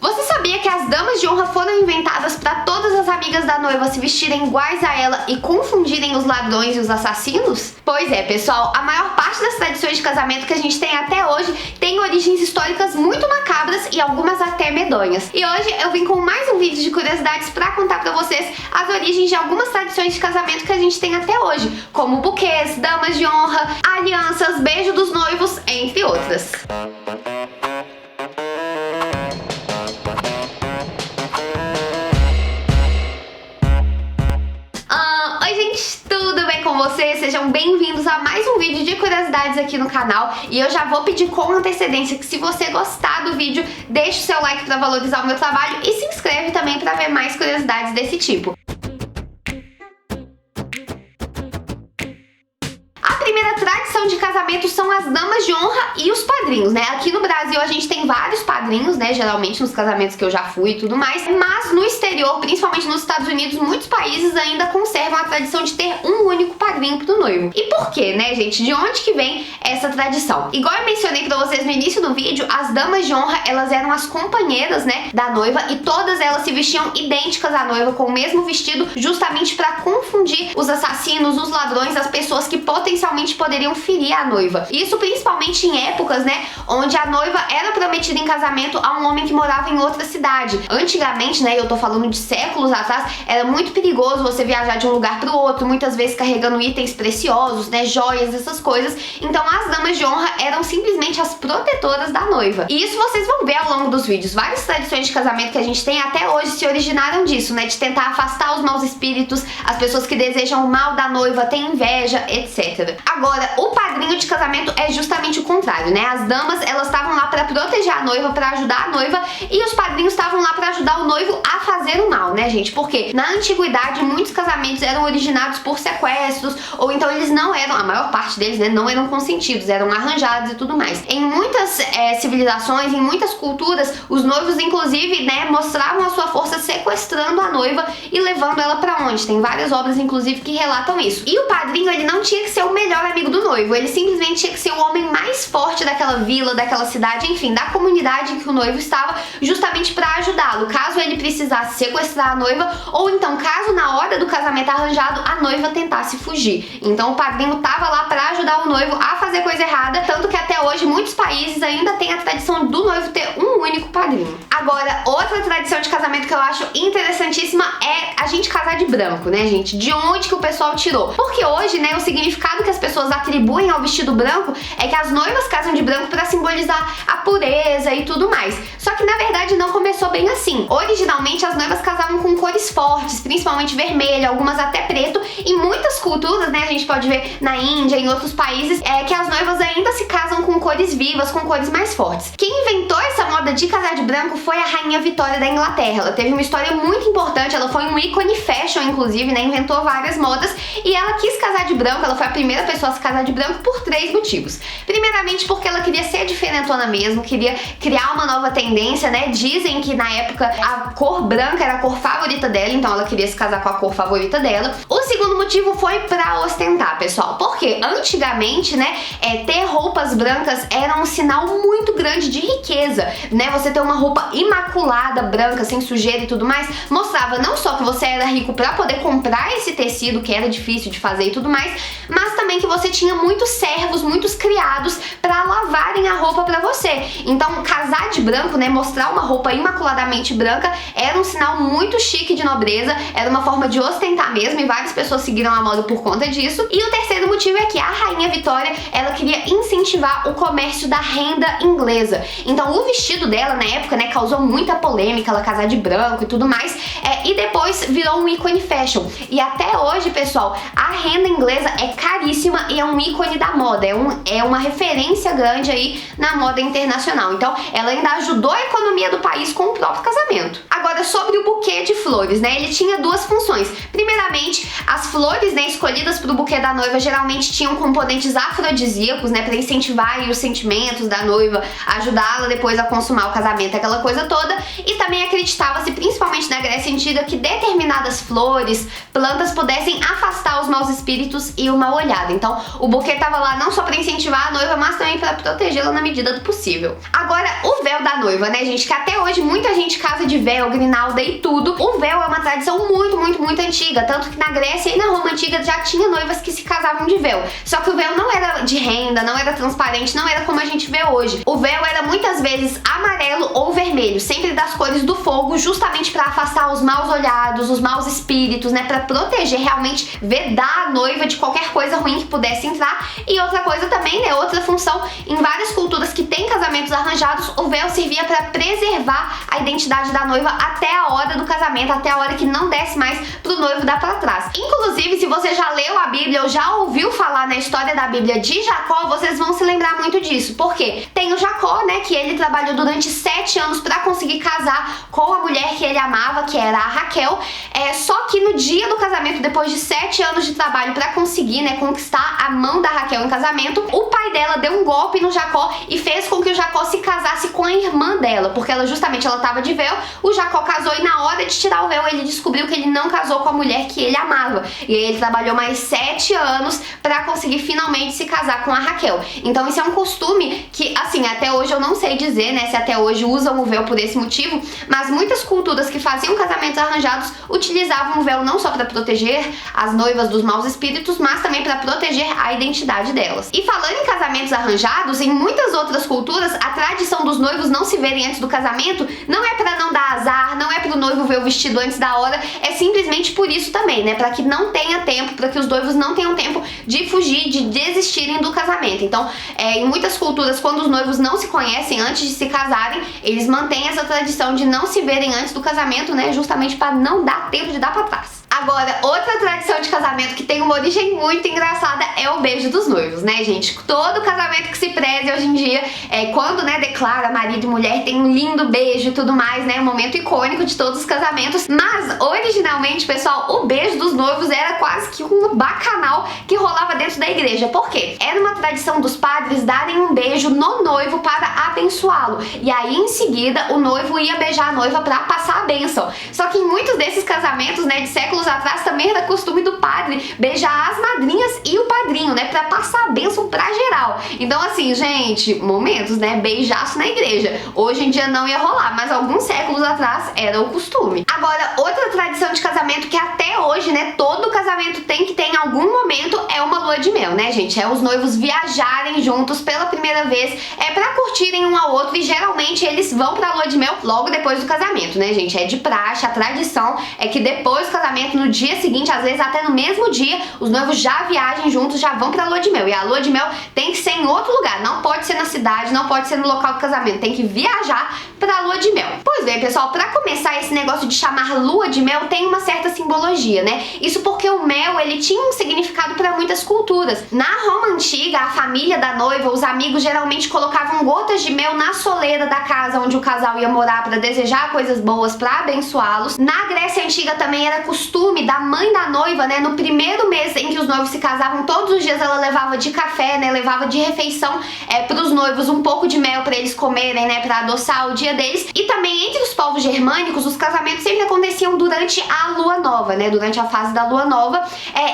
Você sabia que as damas de honra foram inventadas para todas as amigas da noiva se vestirem iguais a ela e confundirem os ladrões e os assassinos? Pois é, pessoal, a maior parte das tradições de casamento que a gente tem até hoje tem origens históricas muito macabras e algumas até medonhas. E hoje eu vim com mais um vídeo de curiosidades para contar para vocês as origens de algumas tradições de casamento que a gente tem até hoje, como buquês, damas de honra, alianças, beijo dos noivos, entre outras. Com vocês, sejam bem-vindos a mais um vídeo de curiosidades aqui no canal. E eu já vou pedir com antecedência que, se você gostar do vídeo, deixe o seu like para valorizar o meu trabalho e se inscreve também para ver mais curiosidades desse tipo. A primeira tradição de casamento são as damas de honra e os padrinhos, né? Aqui no Brasil a gente tem vários padrinhos, né? Geralmente nos casamentos que eu já fui e tudo mais. Mas no exterior, principalmente nos Estados Unidos, muitos países ainda conservam a tradição de ter um único padrinho pro noivo. E por quê, né, gente? De onde que vem essa tradição? Igual eu mencionei pra vocês no início do vídeo, as damas de honra, elas eram as companheiras, né, da noiva, e todas elas se vestiam idênticas à noiva, com o mesmo vestido, justamente pra confundir os assassinos, os ladrões, as pessoas que potencialmente poderiam ferir a noiva. Isso principalmente em épocas, né, onde a noiva era prometida em casamento a um homem que morava em outra cidade. Antigamente, né, eu tô falando de séculos atrás, era muito perigoso você viajar de um lugar pro outro, muitas vezes carregando itens preciosos, né, joias, essas coisas. Então as damas de honra eram simplesmente as protetoras da noiva. E isso vocês vão ver ao longo dos vídeos. Várias tradições de casamento que a gente tem até hoje se originaram disso, né, de tentar afastar os maus espíritos, as pessoas que desejam o mal da noiva, têm inveja, etc. Agora, o padrinho de casamento é justamente o contrário, né? As damas, elas estavam lá pra proteger a noiva, pra ajudar a noiva, e os padrinhos estavam lá pra ajudar o noivo a fazer o mal, né, gente? Porque na antiguidade muitos casamentos eram originados por sequestros, ou então eles não eram, a maior parte deles, né, não eram consentidos, eram arranjados e tudo mais. Em muitas civilizações, em muitas culturas, os noivos, inclusive, né, mostravam a sua força sequestrando a noiva e levando ela pra onde? Tem várias obras, inclusive, que relatam isso. E o padrinho, ele não tinha que ser o melhor amigo do noivo, ele simplesmente tinha que ser o homem mais forte daquela vila, daquela cidade, enfim, da comunidade em que o noivo estava, justamente pra ajudá-lo, caso ele precisasse sequestrar a noiva, ou então caso na hora do casamento arranjado a noiva tentasse fugir. Então o padrinho tava lá pra ajudar o noivo a fazer coisa errada, tanto que até hoje muitos países ainda tem a tradição do noivo ter um único padrinho. Agora, outra tradição de casamento que eu acho interessantíssima é a gente casar de branco, né, gente? De onde que o pessoal tirou? Porque hoje, né, o significado que as pessoas atribuem ao vestido branco é que as noivas casam de branco pra simbolizar a pureza e tudo mais. Só que na verdade não começou bem assim. Originalmente as noivas casavam com cores fortes, principalmente vermelho, algumas até preto. Em muitas culturas, né, a gente pode ver na Índia, em outros países, que as noivas ainda se casam com cores vivas, com cores mais fortes. Quem inventou essa moda de casar de branco foi a Rainha Vitória da Inglaterra. Ela teve uma história muito importante, ela foi um ícone fashion, inclusive, né, inventou várias modas, e ela quis casar de branco, ela foi a primeira pessoa a se casar de branco por 3 motivos. Primeiramente, porque ela queria ser diferentona mesmo, queria criar uma nova tendência, né? Dizem que na época a cor branca era a cor favorita dela, então ela queria se casar com a cor favorita dela. O segundo motivo foi pra ostentar, pessoal, porque antigamente, né, ter roupas brancas era um sinal muito grande de riqueza, né? Você ter uma roupa imaculada, branca, sem sujeira e tudo mais, mostrava não só que você era rico pra poder comprar esse tecido, que era difícil de fazer e tudo mais, mas também que você tinha muitos servos, muitos criados pra lavarem a roupa pra você. Então, casar de branco, né, mostrar uma roupa imaculadamente branca, era um sinal muito chique de nobreza, era uma forma de ostentar mesmo, e várias pessoas seguiram a moda por conta disso. E o terceiro motivo é que a Rainha Vitória, ela queria incentivar o comércio da renda inglesa. Então, o vestido dela, na época, né, causou muita polêmica, ela casar de branco e tudo mais, e depois virou um ícone fashion. E até hoje, pessoal, a renda inglesa é caríssima e é um ícone da moda, é uma referência grande aí na moda internacional. Então, ela ainda ajudou a economia do país com o próprio casamento. Agora, sobre o buquê de flores, né, ele tinha duas funções. Primeiramente, as flores, né, escolhidas para o buquê da noiva geralmente tinham componentes afrodisíacos, né, para incentivar aí os sentimentos da noiva, ajudá-la depois a consumar o casamento, aquela coisa toda. E também acreditava-se, principalmente na Grécia Antiga, que determinadas flores, plantas pudessem afastar os maus espíritos e o mal olhado. Então, o buquê tava lá não só para incentivar a noiva, mas também para protegê-la na medida do possível. Agora, o véu da noiva, né, gente, que até hoje muita gente de véu, grinalda e tudo. O véu é uma tradição muito antiga, tanto que na Grécia e na Roma antiga já tinha noivas que se casavam de véu. Só que o véu não era de renda, não era transparente, não era como a gente vê hoje. O véu era muitas vezes amarelo ou vermelho, sempre das cores do fogo, justamente para afastar os maus olhados, os maus espíritos, né, para proteger, realmente vedar a noiva de qualquer coisa ruim que pudesse entrar. E outra coisa também, né, outra função, em várias culturas que têm casamentos arranjados, o véu servia para preservar a identidade da noiva até a hora do casamento, até a hora que não desse mais pro noivo dar para trás. Inclusive, se você já leu a Bíblia ou já ouviu falar na história da Bíblia de Jacó, vocês vão se lembrar muito disso. Por quê? Tem o Jacó, né, que ele trabalhou durante 7 anos para conseguir casar com a mulher que ele amava, que era a Raquel. Só que no dia do casamento, depois de 7 anos de trabalho para conseguir, né, conquistar a mão da Raquel em casamento, o pai dela deu um golpe no Jacó e fez com que o Jacó se casasse com a irmã dela, porque ela tava de véu, o Jacó casou e na hora de tirar o véu ele descobriu que ele não casou com a mulher que ele amava. E aí ele trabalhou mais 7 anos para conseguir finalmente se casar com a Raquel. Então isso é um costume que, assim, até hoje eu não sei dizer, né, se até hoje usam o véu por esse motivo, mas muitas culturas que faziam casamentos arranjados utilizavam o véu não só para proteger as noivas dos maus espíritos, mas também para proteger a identidade delas. E falando em casamentos arranjados, em muitas outras culturas, a tradição dos noivos não se verem antes do casamento não é para não dar azar, não é pro noivo ver o vestido antes da hora, é simplesmente por isso também, né, para que não tenha tempo, para que os noivos não tenham tempo de fugir, de desistirem do casamento. Então, em muitas culturas, quando os noivos não se conhecem antes de se casarem, eles mantêm essa tradição de não se verem antes do casamento, né, justamente para não dar tempo de dar para trás. Agora, outra tradição de casamento que tem uma origem muito engraçada é o beijo dos noivos, né, gente? Todo casamento que se preze hoje em dia, quando, né, declara marido e mulher, tem um lindo beijo e tudo mais, né? Um momento icônico de todos os casamentos. Mas, originalmente, pessoal, o beijo dos noivos era quase que um bacanal que rolava dentro da igreja. Por quê? Era uma tradição dos padres darem um beijo no noivo para abençoá-lo. E aí, em seguida, o noivo ia beijar a noiva para passar a bênção. Só que em muitos desses casamentos, né, de séculos atrás, também era costume do padre beijar as madrinhas e o padrinho, né, pra passar a bênção pra geral. Então, assim, gente, momentos, né, beijaço na igreja. Hoje em dia não ia rolar, mas alguns séculos atrás era o costume. Agora, outra tradição de casamento que até hoje, né, todo casamento tem que ter em algum momento é uma lua de mel, né, gente? É os noivos viajarem juntos pela primeira vez, pra curtirem um ao outro, e geralmente eles vão pra lua de mel logo depois do casamento, né, gente? É de praxe, a tradição é que depois do casamento, no dia seguinte, às vezes até no mesmo dia, os noivos já viajam juntos, já vão pra lua de mel. E a lua de mel tem que ser em outro lugar, não pode ser na cidade, não pode ser no local do casamento, tem que viajar pra lua de mel. Pois bem, pessoal, pra começar, esse negócio de chamar lua de mel tem uma certa simbologia, né? Isso porque o mel, ele tinha um significado pra muitas culturas. Na Roma antiga, a família da noiva, os amigos geralmente colocavam gotas de mel na soleira da casa onde o casal ia morar pra desejar coisas boas, pra abençoá-los. Na Grécia antiga também era costume da mãe da noiva, né, no primeiro mês em que os noivos se casavam, todos os dias ela levava de café, né, levava de refeição pros noivos um pouco de mel pra eles comerem, né, pra adoçar o dia deles. E também entre os povos germânicos, os casamentos sempre aconteciam durante a lua nova, né, durante a fase da lua nova,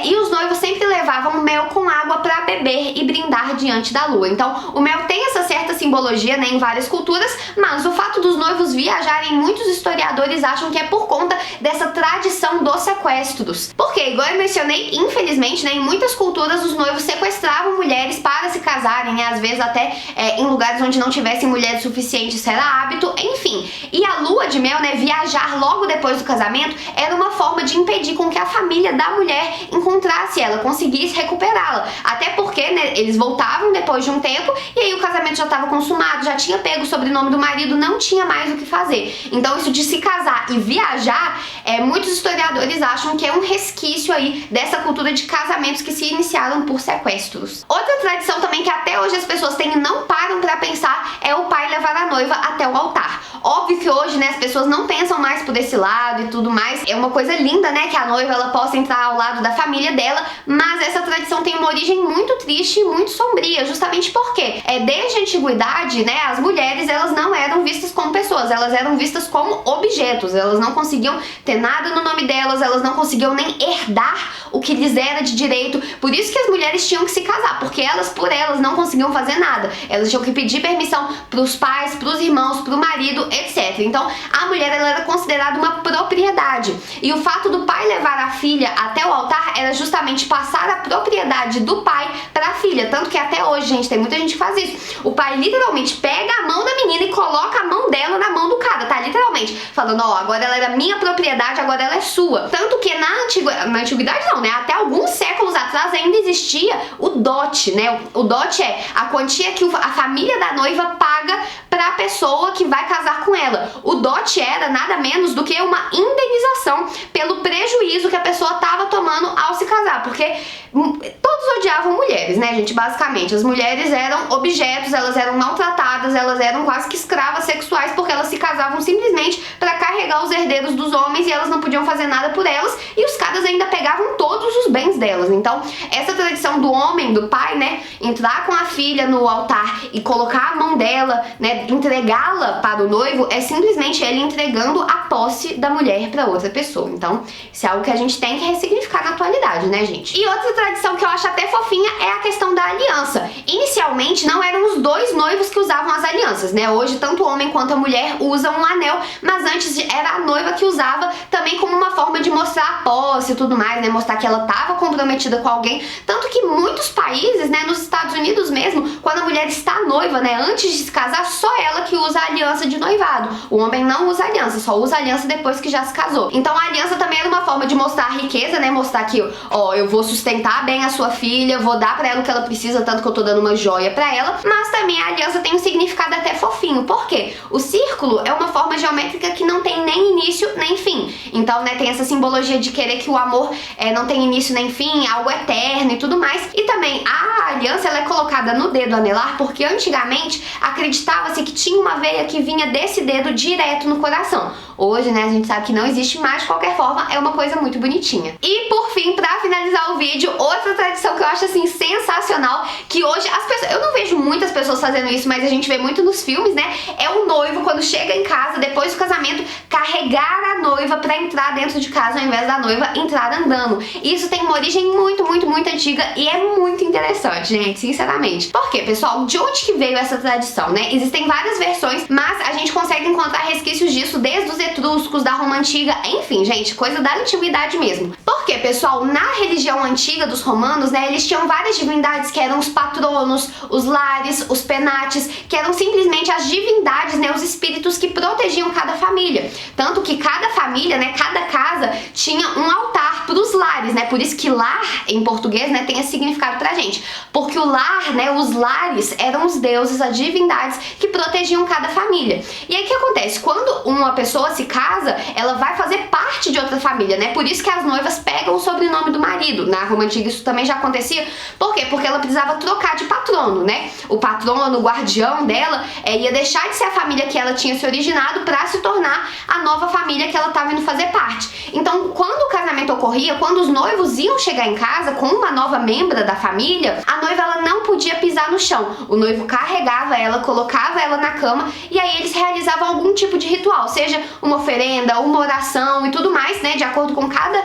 e os noivos sempre levavam mel com água pra beber e brindar diante da lua. Então, o mel tem essa certa simbologia, né, em várias culturas, mas o fato dos noivos viajarem, muitos historiadores acham que é por conta dessa tradição dos sequestros. Porque, igual eu mencionei, infelizmente, né, em muitas culturas os noivos sequestravam mulheres para se casarem, né, às vezes até em lugares onde não tivessem mulheres suficientes, isso era hábito, enfim. E a lua de mel, né, viajar logo depois do casamento, era uma forma de impedir com que a família da mulher encontrasse ela, conseguisse recuperá-la. Até porque, né, eles voltavam depois de um tempo e aí o casamento já estava consumado, já tinha pego o sobrenome do marido, não tinha mais o que fazer. Então isso de se casar e viajar, muitos historiadores acham que é um resquício aí dessa cultura de casamentos que se iniciaram por sequestros. Outra tradição também que até hoje as pessoas têm e não param pra pensar é o pai levar a noiva até o altar. Óbvio que hoje, né, as pessoas não pensam mais por esse lado e tudo mais. É uma coisa linda, né, que a noiva ela possa entrar ao lado da família dela, mas essa tradição tem uma origem muito triste e muito sombria, justamente porque desde a antiguidade, né, as mulheres elas não eram vistas como pessoas, elas eram vistas como objetos, elas não conseguiam ter nada no nome delas, elas não conseguiam nem herdar o que lhes era de direito. Por isso que as mulheres tinham que se casar, porque elas por elas não conseguiam fazer nada. Elas tinham que pedir permissão pros pais, pros irmãos, pro marido, etc. Então a mulher, ela era considerada uma propriedade. E o fato do pai levar a filha até o altar era justamente passar a propriedade do pai para a filha. Tanto que até hoje, gente, tem muita gente que faz isso. O pai literalmente pega a mão da menina e coloca a mão dela na mão do cara, tá? Literalmente falando, ó, agora ela era minha propriedade, agora ela é sua. Tanto que na antiguidade não, né? Até alguns séculos atrás ainda existia o dote, né? O dote é a quantia que a família da noiva paga para a pessoa que vai casar com ela. O dote era nada menos do que uma indenização pelo prejuízo que a pessoa estava tomando ao se casar, porque todos odiavam mulheres, né, gente? Basicamente, as mulheres eram objetos, elas eram maltratadas, elas eram quase que escravas sexuais, porque elas se casavam simplesmente para carregar os herdeiros dos homens e elas não podiam fazer nada por elas, e os caras ainda pegavam todos os bens delas. Então, essa tradição do homem, do pai, né, entrar com a filha no altar e colocar a mão dela, né, entregá-la para o noivo, é simplesmente ele entregando a posse da mulher para outra pessoa. Então, isso é algo que a gente tem que ressignificar na atualidade, né, gente? E outra tradição que eu acho até fofinha é a questão da aliança. Inicialmente, não eram os dois noivos que usavam as alianças, né? Hoje, tanto o homem quanto a mulher usam um anel, mas antes era a noiva que usava também como uma forma de mostrar a posse e tudo mais, né? Mostrar que ela estava comprometida com alguém. Tanto que muitos países, né, nos Estados Unidos mesmo, quando a mulher está noiva, né, antes de se casar, só ela que usa a aliança de noivado. O homem não usa aliança, só usa aliança depois que já se casou. Então a aliança também era uma forma de mostrar a riqueza, né? Mostrar que, ó, eu vou sustentar bem a sua filha, vou dar pra ela o que ela precisa, tanto que eu tô dando uma joia pra ela. Mas também a aliança tem um significado até fofinho. Por quê? O círculo é uma forma geométrica que não tem nem início nem fim. Então, né, tem essa simbologia de querer que o amor não tem início nem fim, algo eterno e tudo mais. E também a aliança, ela é colocada no dedo anelar porque antigamente acreditava-se que tinha uma veia que vinha desse dedo direto no coração. Hoje, né, a gente sabe que não existe mais, de qualquer forma, é uma coisa muito bonitinha. E por fim, pra finalizar o vídeo, outra tradição que eu acho assim sensacional, que hoje as pessoas, eu não vejo muitas pessoas fazendo isso, mas a gente vê muito nos filmes, né, é o noivo, quando chega em casa, depois do casamento, carregar a noiva pra entrar dentro de casa, ao invés da noiva entrar andando. Isso tem uma origem muito antiga e é muito interessante, gente, sinceramente. Por quê, pessoal? De onde que veio essa tradição, né? Existem várias versões, mas a gente consegue encontrar resquícios disso desde os etruscos, da Roma Antiga, enfim, gente, coisa da antiguidade mesmo. Por quê, pessoal? Na religião antiga dos romanos, né, eles tinham várias divindades que eram os patronos, os lares, os penates, que eram simplesmente as divindades, né, os espíritos que protegiam cada família. Tanto que cada família, né, cada casa tinha um altar pros lares, né? Por isso que lar, em português, né, tem esse significado pra gente. Porque o lar, né, os lares eram os deuses, as divindades que protegiam cada família. E aí o que acontece? Quando uma pessoa se casa, ela vai fazer parte de outra família, né? Por isso que as noivas pegam o sobrenome do marido. Na Roma Antiga isso também já acontecia. Por quê? Porque ela precisava trocar de patrono, né? O patrono, o guardião dela, ia deixar de ser a família que ela tinha se originado para se tornar a nova família que ela estava indo fazer parte. Então, quando o casamento ocorria, quando os noivos iam chegar em casa com uma nova membra da família, a noiva, ela não podia pisar no chão. O noivo carregava ela, colocava ela na cama e aí eles realizavam algum tipo de ritual, seja uma oferenda, uma oração e tudo mais, né? De acordo com cada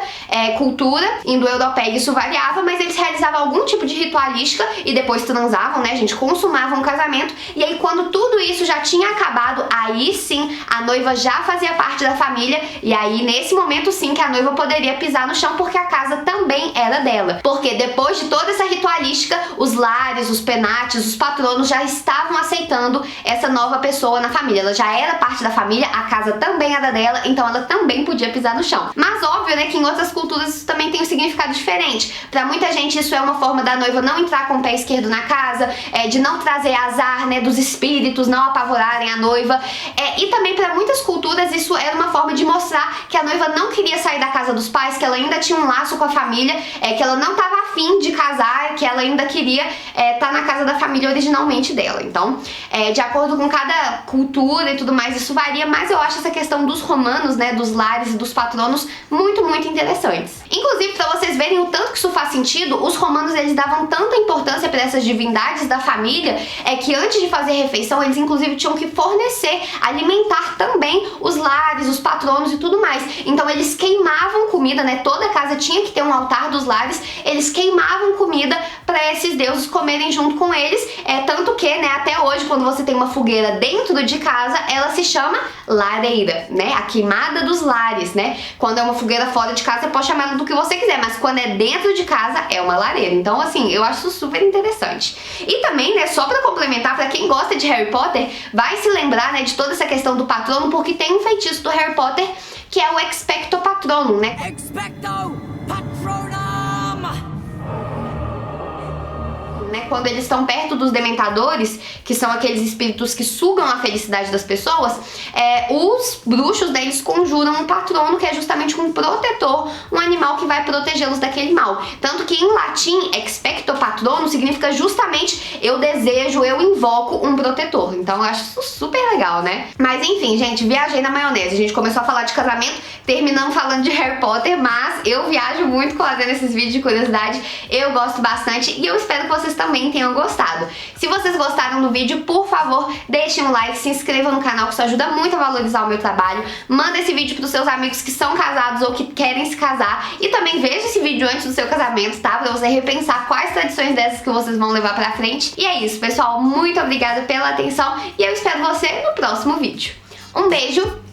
cultura indo-europeia, isso variava, mas eles realizavam algum tipo de ritualística e depois transavam, né, gente? Consumavam o casamento. E aí, quando tudo isso já tinha acabado, aí sim a noiva já fazia parte da família. E aí, nesse momento, sim, que a noiva poderia pisar no chão, porque a casa também era dela. Porque depois de toda essa ritualística, os lares, os penates, os patronos já estavam aceitando essa nova pessoa na família. Ela já era parte da família, a casa também era dela, então ela também podia pisar no chão. Mas óbvio, né, que em outras culturas isso também tem um significado diferente. Pra muita gente isso é uma forma da noiva não entrar com o pé esquerdo na casa, de não trazer azar, né, dos espíritos, não apavorarem a noiva. E também pra muitas culturas isso era uma forma de mostrar que a noiva não queria sair da casa dos pais, que ela ainda tinha um laço com a família, que ela não estava afim de casar, que ela ainda queria estar na casa da família originalmente dela. Então, de acordo com cada cultura e tudo mais, isso varia, mas eu acho essa questão dos romanos, né, dos lares e dos patronos muito interessantes. Inclusive, pra vocês verem o tanto que isso faz sentido, os romanos, eles davam tanta importância para essas divindades da família, que antes de fazer refeição, eles inclusive tinham que fornecer, alimentar também os lares, os patronos, patronos e tudo mais. Então eles queimavam comida, né? Toda casa tinha que ter um altar dos lares. Eles queimavam comida para esses deuses comerem junto com eles. Tanto que, né, até hoje, quando você tem uma fogueira dentro de casa, ela se chama lareira, né? A queimada dos lares, né? Quando é uma fogueira fora de casa, você pode chamar ela do que você quiser, mas quando é dentro de casa, é uma lareira. Então, assim, eu acho isso super interessante. E também, né, só pra complementar, pra quem gosta de Harry Potter, vai se lembrar, né, de toda essa questão do patrono, porque tem um feitiço do Harry Potter que é o Expecto Patronum, né? Expecto Patronum! Quando eles estão perto dos dementadores, que são aqueles espíritos que sugam a felicidade das pessoas, os bruxos, né, eles conjuram um patrono, que é justamente um protetor, um animal que vai protegê-los daquele mal. Tanto que em latim, expecto patronum significa justamente eu desejo, eu invoco um protetor. Então eu acho isso super legal, né? Mas enfim, gente, viajei na maionese. A gente começou a falar de casamento, terminamos falando de Harry Potter, mas eu viajo muito fazendo esses vídeos de curiosidade. Eu gosto bastante e eu espero que vocês também tenham gostado. Se vocês gostaram do vídeo, por favor, deixem um like, se inscrevam no canal, que isso ajuda muito a valorizar o meu trabalho. Manda esse vídeo pros seus amigos que são casados ou que querem se casar. E também veja esse vídeo antes do seu casamento, tá? Pra você repensar quais tradições dessas que vocês vão levar pra frente. E é isso, pessoal. Muito obrigada pela atenção e eu espero você no próximo vídeo. Um beijo!